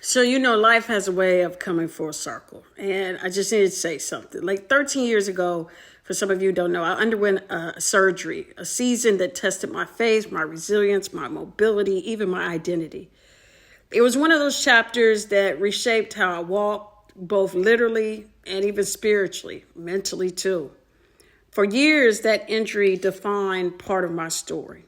So, life has a way of coming full circle. And I just needed to say something. Like 13 years ago, for some of you who don't know, I underwent a surgery, a season that tested my faith, my resilience, my mobility, even my identity. It was one of those chapters that reshaped how I walked, both literally and even spiritually, mentally too. For years, that injury defined part of my story.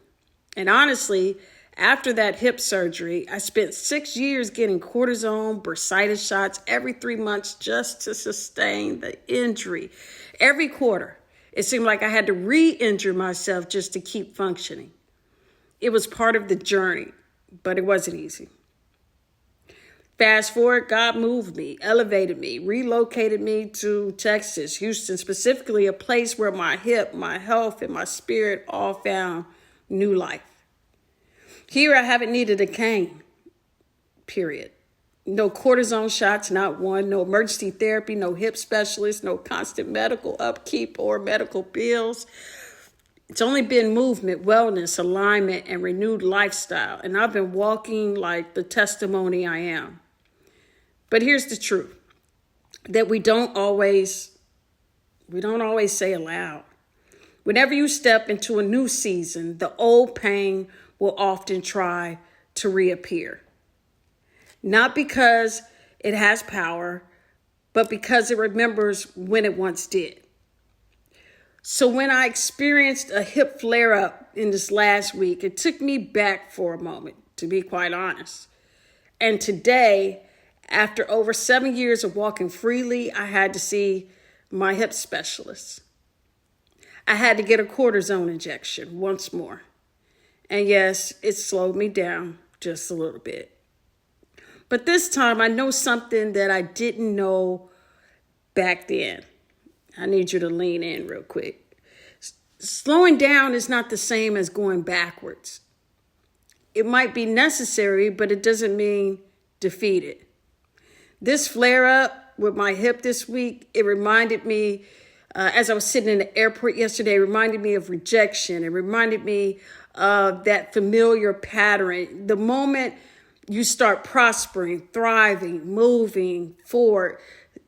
And honestly, after that hip surgery, I spent 6 years getting cortisone, bursitis shots every 3 months just to sustain the injury. Every quarter, it seemed like I had to re-injure myself just to keep functioning. It was part of the journey, but it wasn't easy. Fast forward, God moved me, elevated me, relocated me to Texas, Houston, specifically a place where my hip, my health, and my spirit all found new life. Here I haven't needed a cane, period. No cortisone shots, not one. No emergency therapy, no hip specialist, no constant medical upkeep or medical bills. It's only been movement, wellness, alignment, and renewed lifestyle. And I've been walking like the testimony I am. But here's the truth that we don't always say aloud. Whenever you step into a new season, the old pain will often try to reappear. Not because it has power, but because it remembers when it once did. So when I experienced a hip flare-up in this last week, it took me back for a moment, to be quite honest. And today, after over 7 years of walking freely, I had to see my hip specialist. I had to get a cortisone injection once more. And yes, it slowed me down just a little bit. But this time I know something that I didn't know back then. I need you to lean in real quick. Slowing down is not the same as going backwards. It might be necessary, but it doesn't mean defeated. This flare up with my hip this week, it reminded me, as I was sitting in the airport yesterday, it reminded me of rejection. It reminded me of that familiar pattern. The moment you start prospering, thriving, moving forward,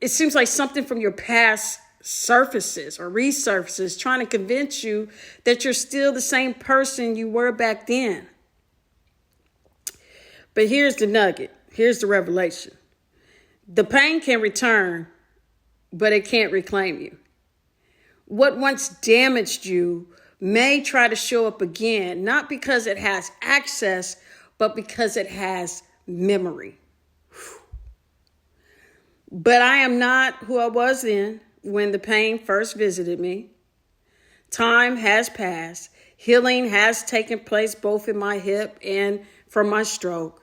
it seems like something from your past surfaces or resurfaces, trying to convince you that you're still the same person you were back then. But here's the nugget. Here's the revelation. The pain can return, but it can't reclaim you. What once damaged you may try to show up again, not because it has access, but because it has memory. But I am not who I was then when the pain first visited me. Time has passed. Healing has taken place both in my hip and from my stroke.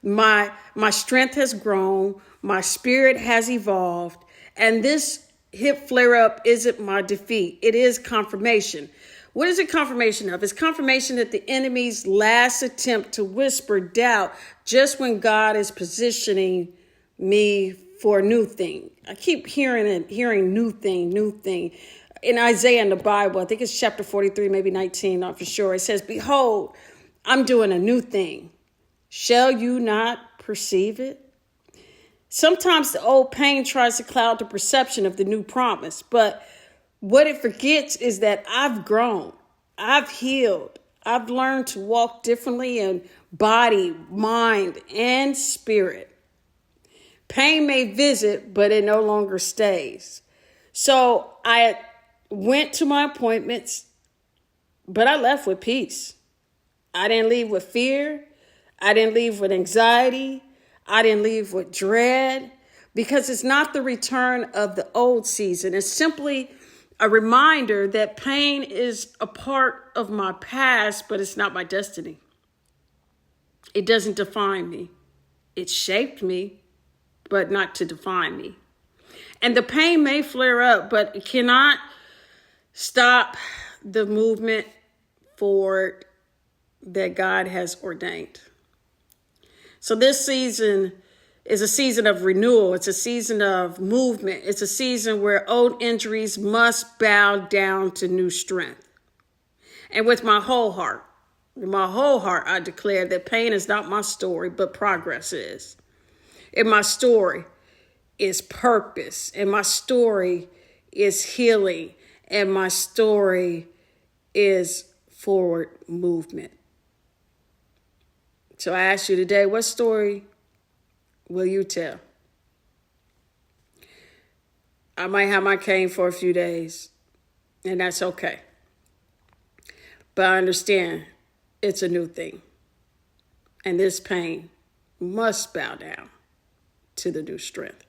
My strength has grown. My spirit has evolved. And this hip flare-up isn't my defeat. It is confirmation. What is it confirmation of? It's confirmation that the enemy's last attempt to whisper doubt just when God is positioning me for a new thing. I keep hearing new thing. In Isaiah in the Bible, I think it's chapter 43, maybe 19, not for sure. It says, "Behold, I'm doing a new thing. Shall you not perceive it?" Sometimes the old pain tries to cloud the perception of the new promise, but what it forgets is that I've grown, I've healed, I've learned to walk differently in body, mind, and spirit. Pain may visit, but it no longer stays. So I went to my appointments, but I left with peace. I didn't leave with fear. I didn't leave with anxiety. I didn't leave with dread, because it's not the return of the old season. It's simply a reminder that pain is a part of my past, but it's not my destiny. It doesn't define me. It shaped me, but not to define me. And the pain may flare up, but it cannot stop the movement forward that God has ordained. So this season is a season of renewal. It's a season of movement. It's a season where old injuries must bow down to new strength. And with my whole heart, I declare that pain is not my story, but progress is. And my story is purpose. And my story is healing. And my story is forward movement. So I ask you today, what story will you tell? I might have my cane for a few days, and that's okay. But I understand it's a new thing. And this pain must bow down to the new strength.